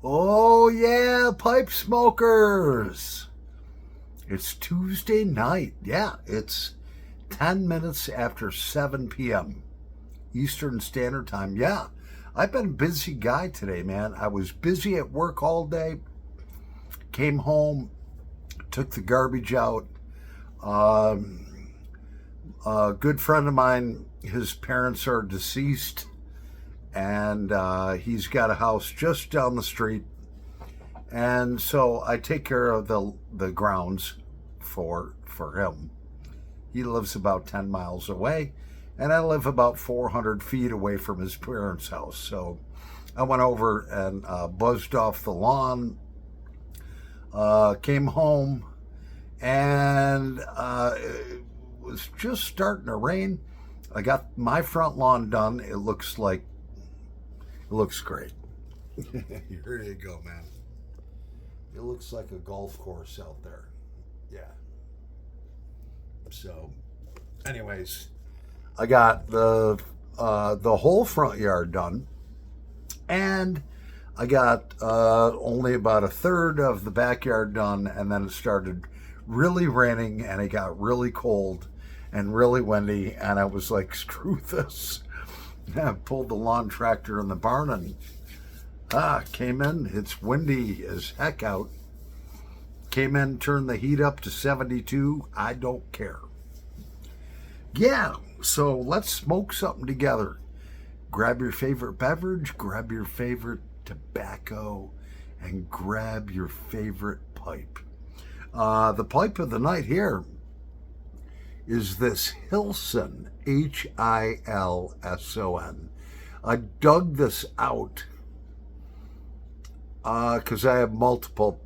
Oh, yeah, pipe smokers. It's Tuesday night. Yeah, it's 10 minutes after 7 p.m. Eastern Standard Time. Yeah, I've been a busy guy today, man. I was busy at work all day, came home, took the garbage out. Um, a good friend of mine, his parents are deceased, and he's got a house just down the street. And so I take care of the grounds for him. He lives about 10 miles away, and I live about 400 feet away from his parents' house. So I went over and buzzed off the lawn, came home, and it was just starting to rain. I got my front lawn done. It looks great. Here you go, man. It looks like a golf course out there. Yeah. So, anyways, I got the whole front yard done, and I got only about a third of the backyard done, and then it started really raining, and it got really cold and really windy, and I was like, screw this. I pulled the lawn tractor in the barn and came in. It's windy as heck out. Came in, turned the heat up to 72. I don't care. Yeah, so let's smoke something together. Grab your favorite beverage, grab your favorite tobacco, and grab your favorite pipe. The pipe of the night here is this Hilson, Hilson. I dug this out because I have multiple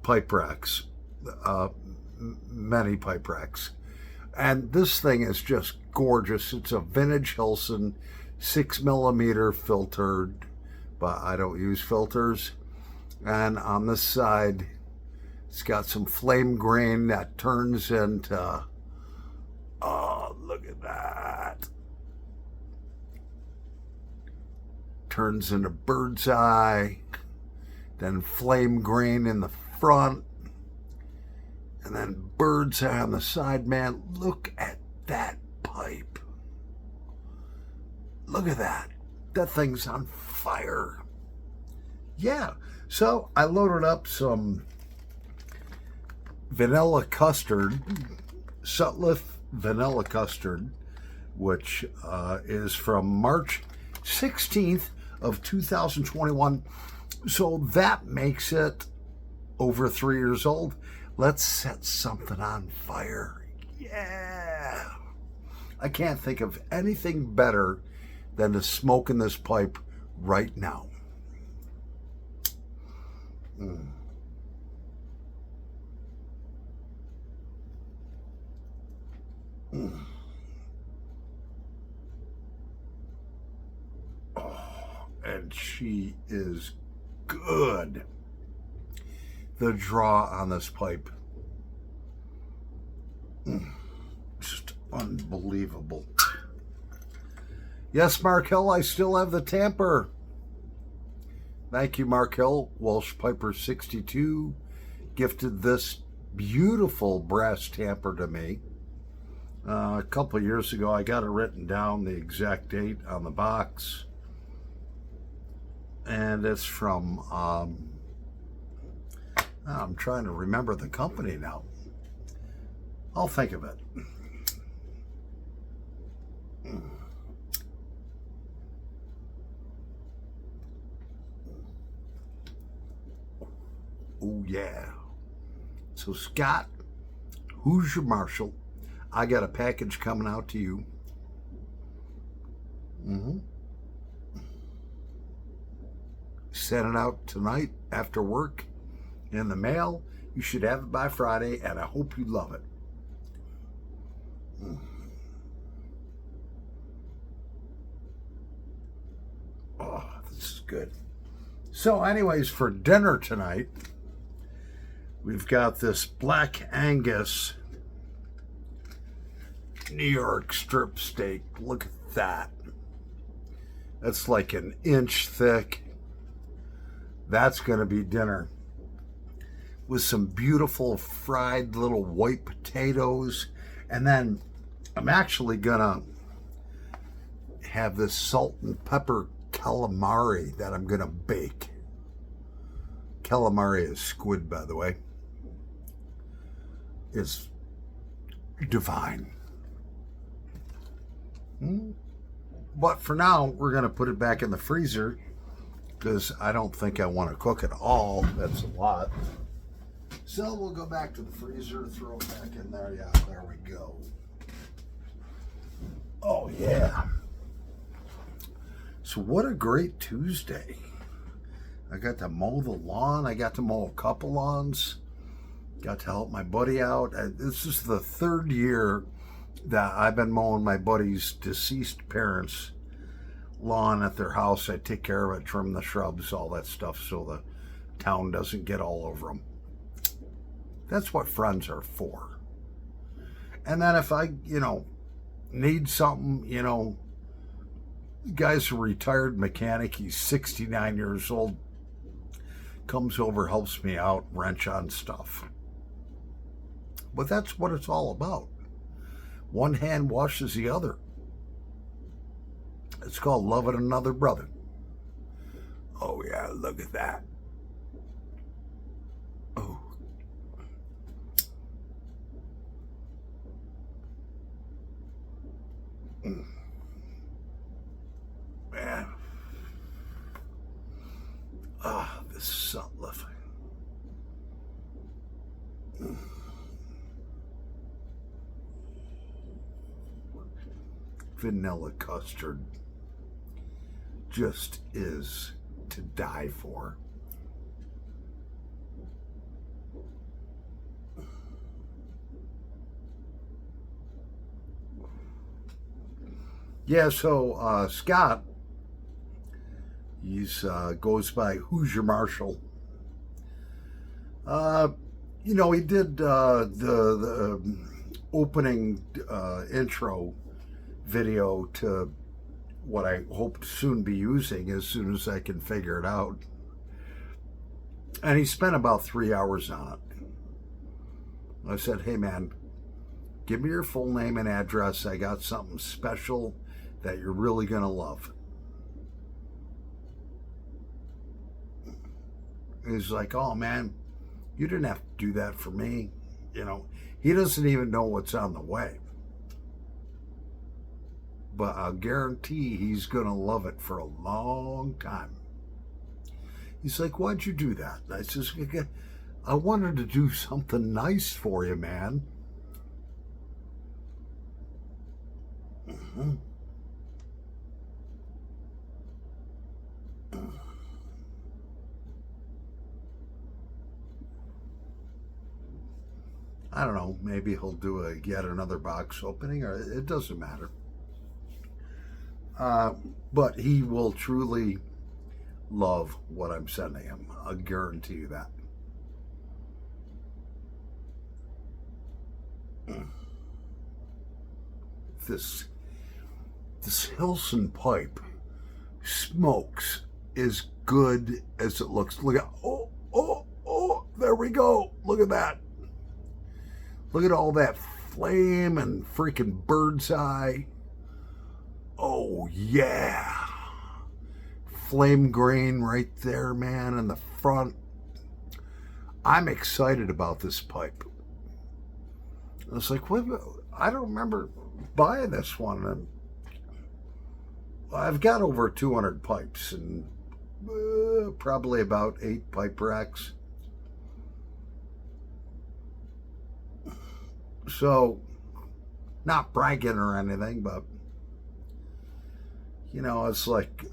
pipe racks, many pipe racks. And this thing is just gorgeous. It's a vintage Hilson, 6 millimeter filtered, but I don't use filters. And on this side, it's got some flame grain that turns into, oh, look at that. Turns into bird's eye, then flame grain in the front, and then bird's eye on the side. Man, look at that pipe. Look at that. That thing's on fire. Yeah. So I loaded up some vanilla custard, Sutliff vanilla custard, which is from March 16th of 2021. So that makes it over 3 years old. Let's set something on fire. Yeah. I can't think of anything better than to smoke in this pipe right now. Mm. Mm. Oh, and she is good. The draw on this pipe, just unbelievable. Yes, Mark Hill, I still have the tamper. Thank you, Mark Hill. Welsh Piper 62 gifted this beautiful brass tamper to me. A couple of years ago, I got it written down, the exact date on the box. And it's from, I'm trying to remember the company now. I'll think of it. Oh, yeah. So, Scott, who's your marshal? I got a package coming out to you. Send it out tonight after work in the mail. You should have it by Friday, and I hope you love it. Oh, this is good. So anyways, for dinner tonight, we've got this Black Angus New York strip steak. Look at that. That's like an inch thick. That's going to be dinner with some beautiful fried little white potatoes. And then I'm actually going to have this salt and pepper calamari that I'm going to bake. Calamari is squid, by the way. It's divine. But for now, we're going to put it back in the freezer because I don't think I want to cook it all. That's a lot. So we'll go back to the freezer, throw it back in there. Yeah, there we go. Oh, yeah. So what a great Tuesday. I got to mow the lawn. I got to mow a couple lawns. Got to help my buddy out. This is the third year that I've been mowing my buddy's deceased parents' lawn at their house. I take care of it, trim the shrubs, all that stuff, so the town doesn't get all over them. That's what friends are for. And then if I, need something, the guy's a retired mechanic. He's 69 years old. Comes over, helps me out, wrench on stuff. But that's what it's all about. One hand washes the other. It's called loving another brother. Oh yeah, look at that. Oh. Man. Ah, this is something. Vanilla custard just is to die for. Yeah, so Scott, he's goes by Hoosier Marshall. He did the opening intro video to what I hope to soon be using as soon as I can figure it out. And he spent about 3 hours on it. I said, hey man, give me your full name and address. I got something special that you're really going to love. He's like, oh man, you didn't have to do that for me. He doesn't even know what's on the way. But I'll guarantee he's going to love it for a long time. He's like, why'd you do that? And I says, I wanted to do something nice for you, man. Mm-hmm. I don't know, maybe he'll do yet another box opening, or it doesn't matter. But he will truly love what I'm sending him. I'll guarantee you that. This Hilson pipe smokes as good as it looks. Look at, oh, there we go. Look at that. Look at all that flame and freaking bird's eye. Oh, yeah. Flame grain right there, man, in the front. I'm excited about this pipe. I was like, what? I don't remember buying this one. And I've got over 200 pipes and probably about 8 pipe racks. So, not bragging or anything, but, it's like,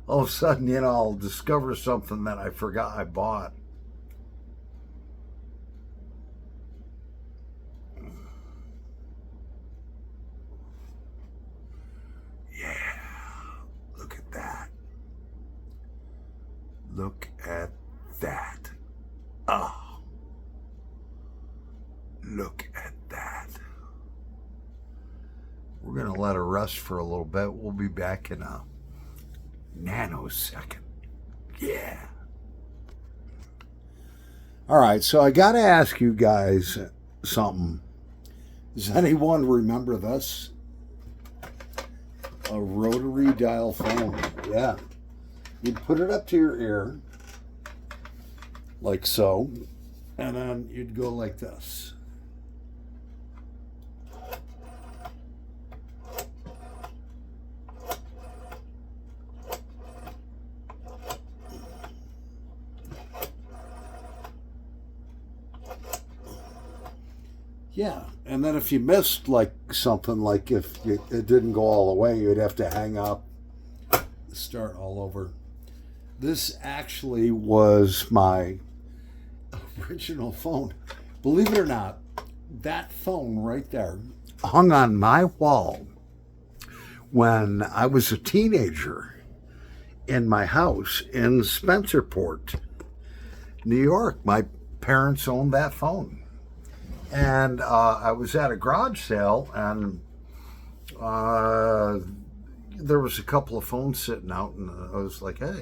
all of a sudden, I'll discover something that I forgot I bought. Yeah, look at that. Look at that. Oh. Look at that. We're going to let her rest for a little bit. We'll be back in a nanosecond. Yeah. All right, so I got to ask you guys something. Does anyone remember this? A rotary dial phone. Yeah. You'd put it up to your ear, like so, and then you'd go like this. Yeah, and then if you missed like something, like if it didn't go all the way, you'd have to hang up, start all over. This actually was my original phone. Believe it or not, that phone right there hung on my wall when I was a teenager in my house in Spencerport, New York. My parents owned that phone. And I was at a garage sale, and there was a couple of phones sitting out, and I was like, hey,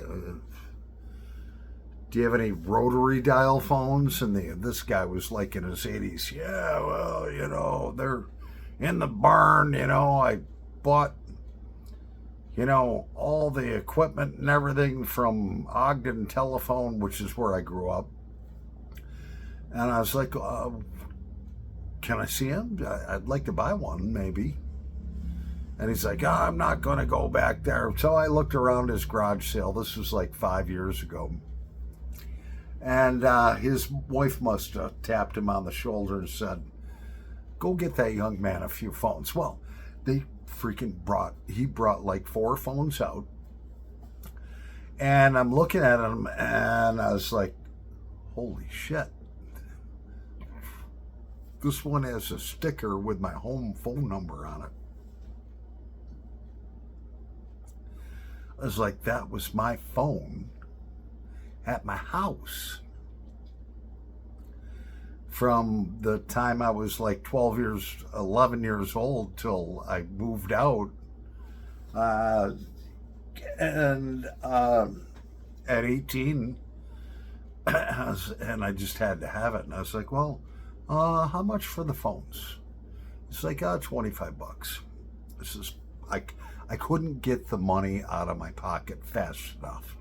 do you have any rotary dial phones? And this guy was like in his 80s. Yeah, well, they're in the barn. I bought, all the equipment and everything from Ogden Telephone, which is where I grew up. And I was like, can I see him? I'd like to buy one, maybe. And he's like, I'm not going to go back there. So I looked around his garage sale. This was like 5 years ago. And his wife must have tapped him on the shoulder and said, go get that young man a few phones. Well, he brought like 4 phones out. And I'm looking at him, and I was like, holy shit. This one has a sticker with my home phone number on it. I was like, that was my phone at my house. From the time I was like 11 years old till I moved out. And at 18, and I just had to have it. And I was like, well, how much for the phones? It's like, $25. This is, I couldn't get the money out of my pocket fast enough.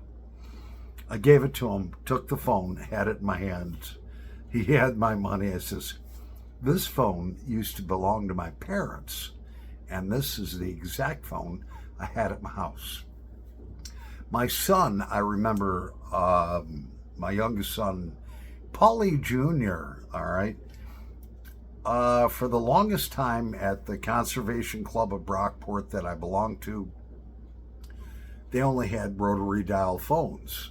I gave it to him, took the phone, had it in my hands. He had my money. I says, this phone used to belong to my parents, and this is the exact phone I had at my house. My son, I remember, my youngest son, Paulie Jr., all right, for the longest time at the Conservation Club of Brockport that I belonged to, they only had rotary dial phones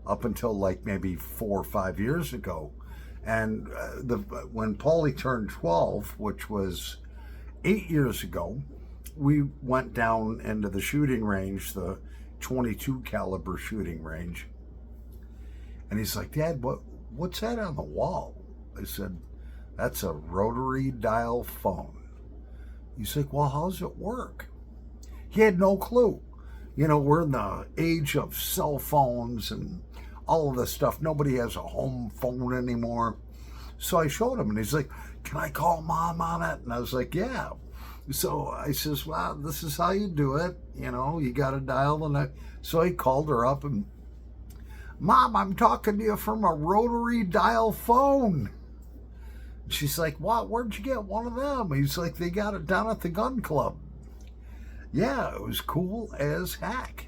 up until like maybe 4 or 5 years ago. And when Paulie turned 12, which was 8 years ago, we went down into the shooting range, the 22 caliber shooting range. And he's like, Dad, what's that on the wall? I said, that's a rotary dial phone. He's like, well, how does it work? He had no clue. We're in the age of cell phones and all of this stuff. Nobody has a home phone anymore. So I showed him, and he's like, can I call Mom on it? And I was like, yeah. So I says, well, this is how you do it. You got to dial the next. So he called her up, and Mom, I'm talking to you from a rotary dial phone. She's like, what? Where'd you get one of them? He's like, they got it down at the gun club. Yeah, it was cool as heck.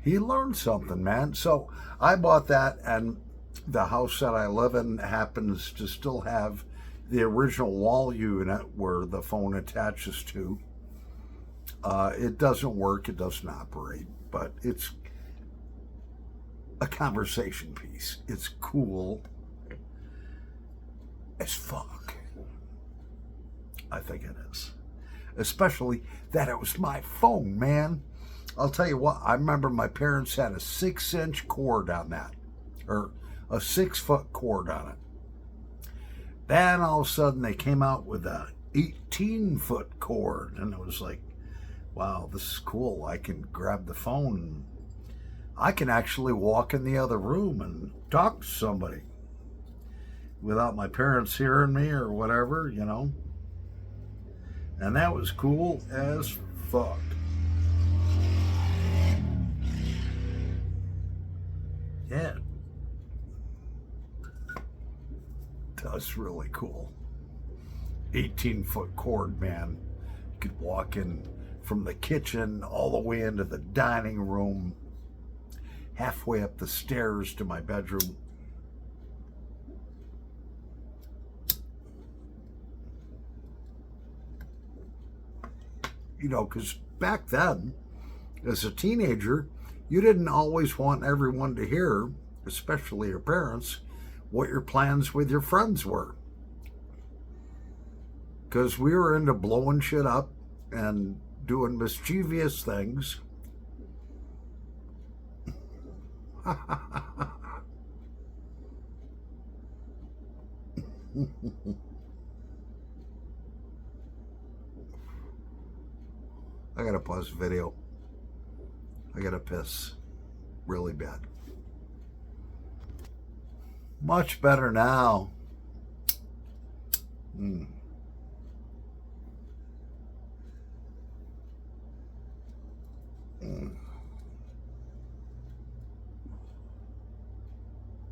He learned something, man. So I bought that, and the house that I live in happens to still have the original wall unit where the phone attaches to. It doesn't work. It doesn't operate, but it's a conversation piece. It's cool as fuck. I think it is. Especially that it was my phone, man. I'll tell you what, I remember my parents had a 6-inch cord on that, or a 6-foot cord on it. Then all of a sudden they came out with a 18-foot cord, and it was like, wow, this is cool. I can grab the phone. I can actually walk in the other room and talk to somebody without my parents hearing me or whatever, you know. And that was cool as fuck. Yeah. That's really cool. 18-foot cord, man. You could walk in from the kitchen all the way into the dining room, halfway up the stairs to my bedroom. You know, because back then, as a teenager, you didn't always want everyone to hear, especially your parents, what your plans with your friends were. Because we were into blowing shit up and doing mischievous things. I gotta pause the video. I gotta piss really bad. Much better now.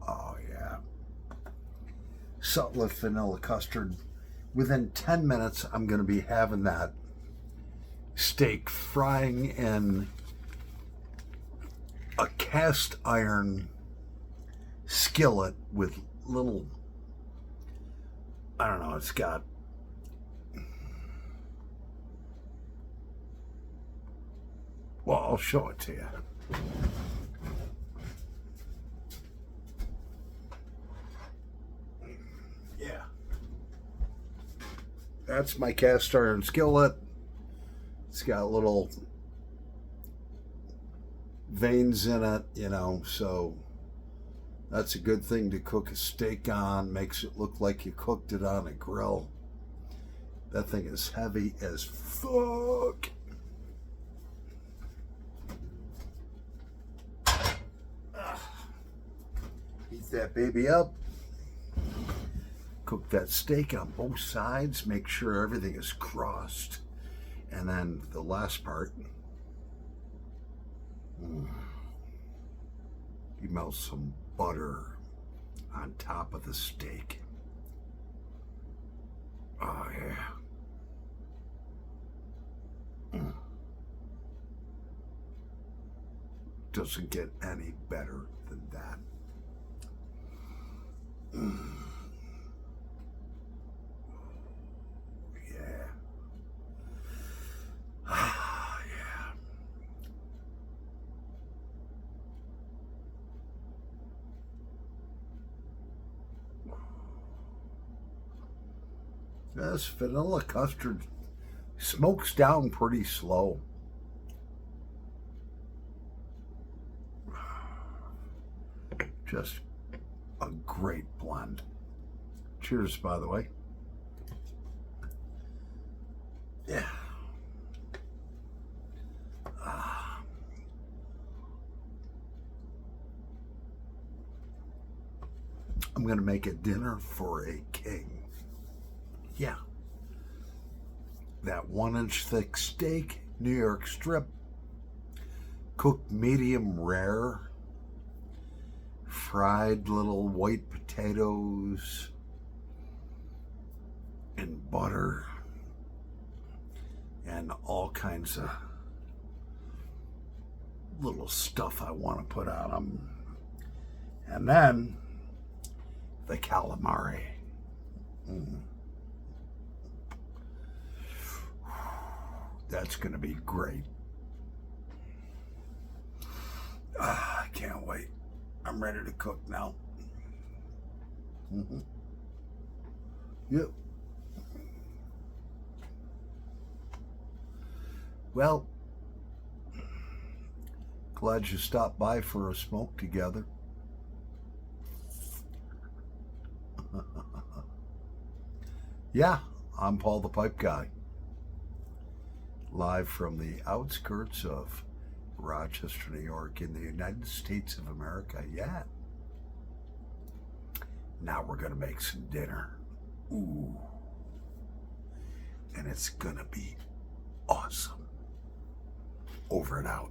Oh yeah. Salt-lift vanilla custard. Within 10 minutes, I'm going to be having that steak frying in a cast iron skillet with little, I don't know, it's got well, I'll show it to you. Yeah. That's my cast iron skillet. It's got little veins in it, you know, so that's a good thing to cook a steak on. Makes it look like you cooked it on a grill. That thing is heavy as fuck. Heat that baby up. Cook that steak on both sides. Make sure everything is crossed. And then the last part, you melt some butter on top of the steak. Oh yeah. Doesn't get any better than that. Yeah. Yeah. This vanilla custard smokes down pretty slow. Just a great blend. Cheers, by the way. Yeah. I'm going to make a dinner for a king. Yeah. That 1-inch thick steak, New York strip, cooked medium rare, fried little white potatoes in butter, and all kinds of little stuff I want to put on them. And then the calamari. That's going to be great. I can't wait. I'm ready to cook now. Yep. Well, glad you stopped by for a smoke together. Yeah, I'm Paul the Pipe Guy, live from the outskirts of Rochester, New York, in the United States of America yet. Now we're going to make some dinner. Ooh. And it's going to be awesome. Over and out.